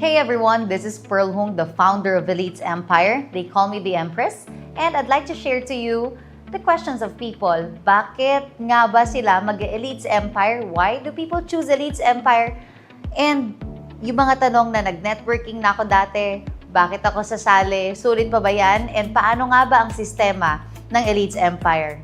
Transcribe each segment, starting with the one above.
Hey everyone, this is Pearl Hung, the founder of Elites Empire. They call me the Empress, and I'd like to share to you the questions of people. Bakit nga ba sila mag-Elites Empire? Why do people choose Elites Empire? And yung mga tanong na nag-networking na ako dati, bakit ako sasali? Sulit pa ba yan? And paano nga ba ang sistema ng Elites Empire?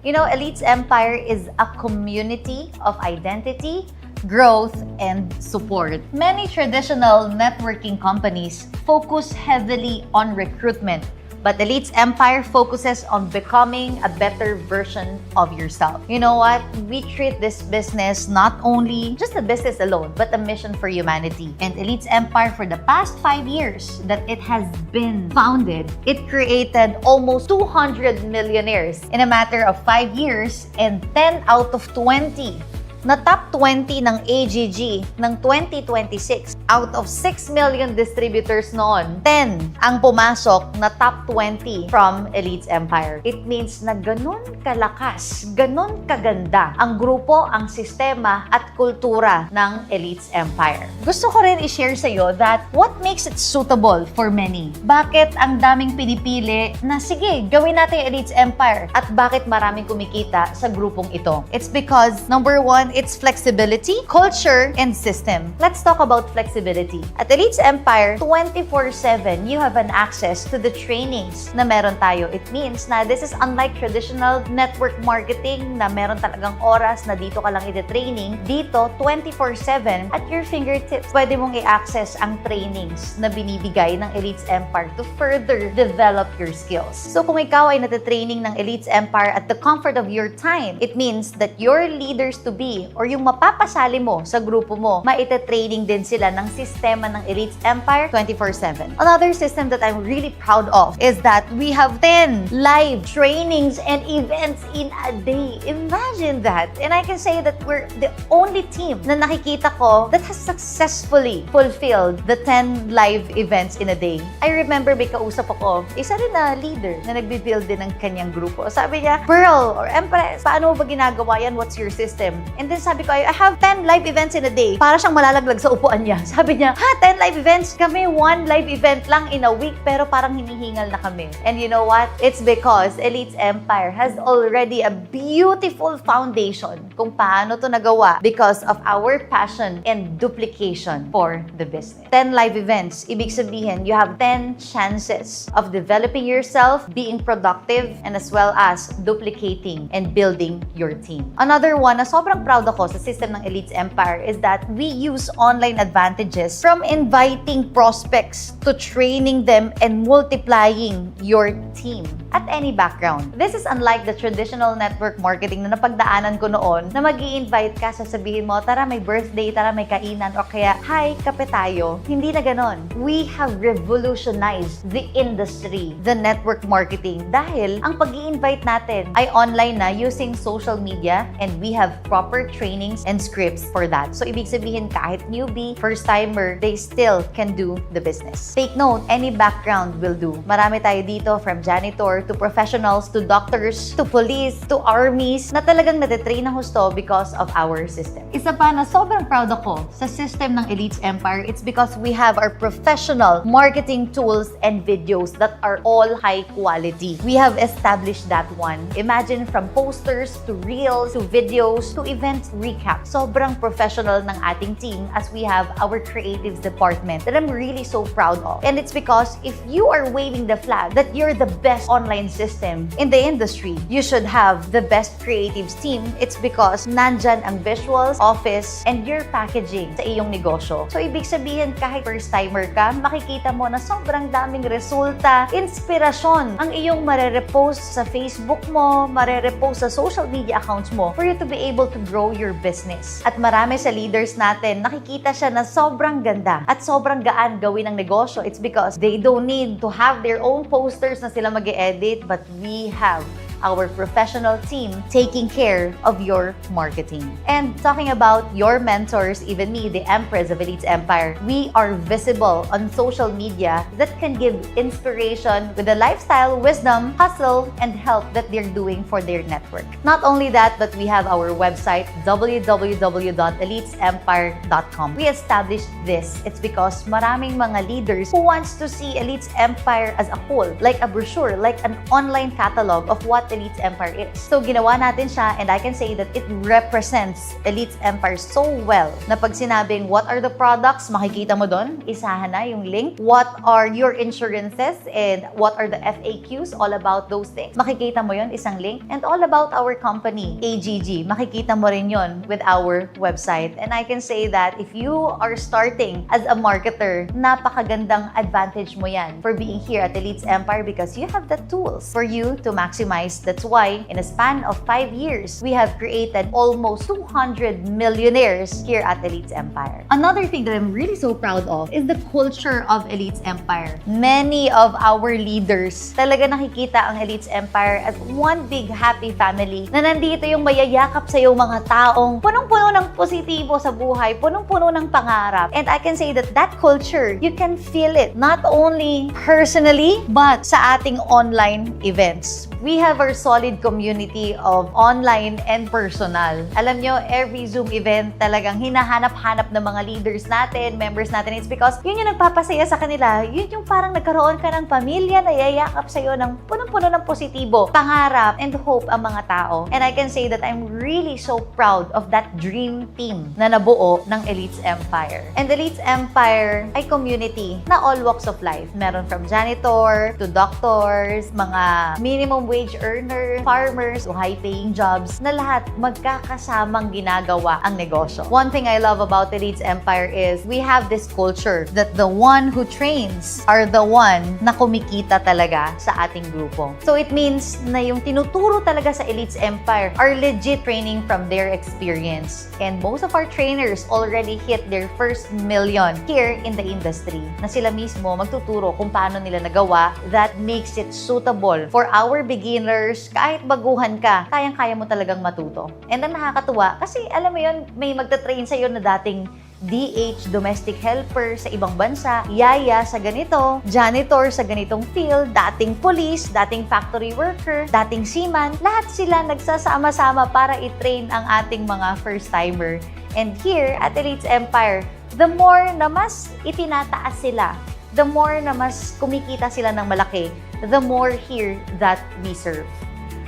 You know, Elites Empire is a community of identity, growth, and support. Many traditional networking companies focus heavily on recruitment, but Elites Empire focuses on becoming a better version of yourself. You know what? We treat this business not only just a business alone, but a mission for humanity. And Elites Empire, for the past 5 years that it has been founded, it created almost 200 millionaires in a matter of 5 years, and 10 out of 20 na top 20 ng AGG ng 2026. Out of 6 million distributors noon, 10 ang pumasok na top 20 from Elites Empire. It means na ganun kalakas, ganun kaganda ang grupo, ang sistema at kultura ng Elites Empire. Gusto ko rin i-share sa iyo that what makes it suitable for many. Bakit ang daming pinipili na sige, gawin natin yung Elites Empire at bakit maraming kumikita sa grupong ito? It's because number one, it's flexibility, culture, and system. Let's talk about flexibility. At Elites Empire, 24/7, you have an access to the trainings na meron tayo. It means na this is unlike traditional network marketing na meron talagang oras na dito ka lang iti-training. Dito, 24/7 at your fingertips. Pwede mong i-access ang trainings na binibigay ng Elites Empire to further develop your skills. So kung ikaw ay natitraining ng Elites Empire at the comfort of your time, it means that your leaders to be or yung mapapasali mo sa grupo mo, maite-training din sila ng sistema ng Elites Empire 24/7. Another system that I'm really proud of is that we have 10 live trainings and events in a day. Imagine that. And I can say that we're the only team na nakikita ko that has successfully fulfilled the 10 live events in a day. I remember may kausap ako, isa rin na leader na nagbi-build din ng kanyang grupo. Sabi niya, Pearl or Empress, paano mo ba ginagawa yan? What's your system? And then sabi ko, I have 10 live events in a day. Para siyang malalaglag sa upuan niya. Sabi niya, 10 live events? Kami 1 live event lang in a week, pero parang hinihingal na kami. And you know what? It's because Elites Empire has already a beautiful foundation kung paano to nagawa because of our passion and duplication for the business. 10 live events, ibig sabihin, you have 10 chances of developing yourself, being productive, and as well as duplicating and building your team. Another one na sobrang proud ako sa system ng Elites Empire is that we use online advantages from inviting prospects to training them and multiplying your team at any background. This is unlike the traditional network marketing na napagdaanan ko noon na mag-i-invite ka, sasabihin mo, tara may birthday, tara may kainan, o kaya, hi, kape tayo. Hindi na ganon. We have revolutionized the industry, the network marketing, dahil ang pag-i-invite natin ay online na using social media, and we have proper trainings and scripts for that. So, ibig sabihin, kahit newbie, first-timer, they still can do the business. Take note, any background will do. Marami tayo dito, from janitor to professionals, to doctors, to police, to armies, na talagang natitrain ng husto because of our system. Isa pa na sobrang proud ako sa system ng Elites Empire, it's because we have our professional marketing tools and videos that are all high quality. We have established that one. Imagine from posters, to reels, to videos, to event recap. Sobrang professional ng ating team as we have our creatives department that I'm really so proud of. And it's because if you are waving the flag that you're the best online system in the industry, you should have the best creatives team. It's because nandyan ang visuals, office, and your packaging sa iyong negosyo. So, ibig sabihin, kahit first-timer ka, makikita mo na sobrang daming resulta, inspirasyon ang iyong marerepost sa Facebook mo, marerepost sa social media accounts mo for you to be able to grow your business. At marami sa leaders natin, nakikita siya na sobrang ganda at sobrang gaan gawin ang negosyo. It's because they don't need to have their own posters na sila mag-e-edit, but we have our professional team taking care of your marketing. And talking about your mentors, even me, the Empress of Elites Empire, we are visible on social media that can give inspiration with the lifestyle, wisdom, hustle, and help that they're doing for their network. Not only that, but we have our website, www.elitesempire.com. We established this. It's because maraming mga leaders who wants to see Elites Empire as a whole, like a brochure, like an online catalog of what Elites Empire is. So ginawa natin siya, and I can say that it represents Elites Empire so well na pag sinabing what are the products, makikita mo doon, isahan na yung link. What are your insurances and what are the FAQs, all about those things. Makikita mo yon, isang link. And all about our company, AGG, makikita mo rin yon with our website. And I can say that if you are starting as a marketer, napakagandang advantage mo yan for being here at Elites Empire because you have the tools for you to maximize. That's why in a span of 5 years, we have created almost 200 millionaires here at Elites Empire. Another thing that I'm really so proud of is the culture of Elites Empire. Many of our leaders talaga nakikita ang Elites Empire as one big happy family na nandito yung mayayakap sa yung mga taong punong-puno ng positibo sa buhay, punong-puno ng pangarap. And I can say that that culture, you can feel it not only personally but sa ating online events. We have our solid community of online and personal. Alam nyo, every Zoom event talagang hinahanap-hanap ng mga leaders natin, members natin. It's because yun yung nagpapasaya sa kanila. Yun yung parang nagkaroon ka ng pamilya na yayakap sa'yo ng punong-puno ng positibo, pangarap, and hope ang mga tao. And I can say that I'm really so proud of that dream team na nabuo ng Elites Empire. And Elites Empire ay community na all walks of life. Meron from janitor to doctors, mga minimum wage earner, farmers, high-paying jobs, na lahat magkakasamang ginagawa ang negosyo. One thing I love about Elites Empire is we have this culture that the one who trains are the one na kumikita talaga sa ating grupo. So it means na yung tinuturo talaga sa Elites Empire are legit training from their experience. And most of our trainers already hit their first million here in the industry na sila mismo magtuturo kung paano nila nagawa. That makes it suitable for our beginners. Kahit baguhan ka, kayang-kaya mo talagang matuto. And then nakakatuwa kasi alam mo yun, may magta-train sa'yo na dating DH, domestic helper sa ibang bansa, yaya sa ganito, janitor sa ganitong field, dating police, dating factory worker, dating seaman, lahat sila nagsasama-sama para i-train ang ating mga first-timer. And here at Elites Empire, the more na mas itinataas sila, the more na mas kumikita sila ng malaki, the more here that we serve.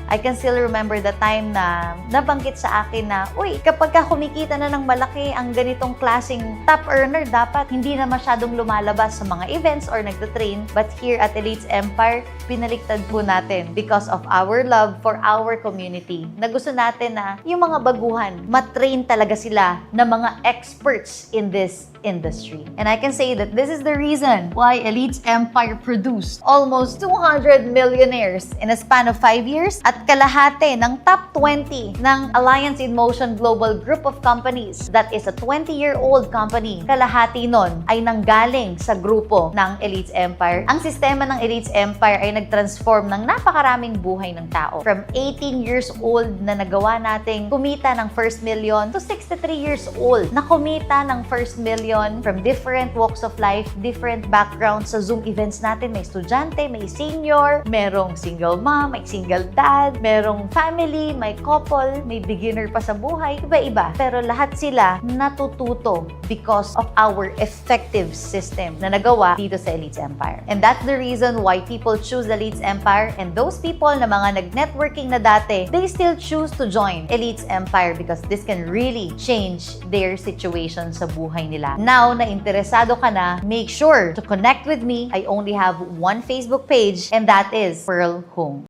I can still remember the time na nabanggit sa akin na, uy, kapag ka kumikita na ng malaki ang ganitong klaseng top earner, dapat hindi na masyadong lumalabas sa mga events or nagtatrain. But here at Elites Empire, pinaliktad po natin because of our love for our community. Na gusto natin na yung mga baguhan, matrain talaga sila na mga experts in this industry. And I can say that this is the reason why Elites Empire produced almost 200 millionaires in a span of 5 years at kalahati ng top 20 ng Alliance in Motion Global Group of Companies. That is a 20-year-old company. Kalahati nun ay nanggaling sa grupo ng Elites Empire. Ang sistema ng Elites Empire ay nag-transform ng napakaraming buhay ng tao. From 18 years old na nagawa nating kumita ng first million to 63 years old na kumita ng first million from different walks of life, different backgrounds. Sa Zoom events natin, may estudyante, may senior, merong single mom, may single dad, merong family, may couple, may beginner pa sa buhay, iba-iba. Pero lahat sila natututo because of our effective system na nagawa dito sa Elites Empire. And that's the reason why people choose Elites Empire, and those people na mga nag-networking na dati, they still choose to join Elites Empire because this can really change their situation sa buhay nila. Now na interesado ka na, make sure to connect with me. I only have one Facebook page, and that is Pearl Home.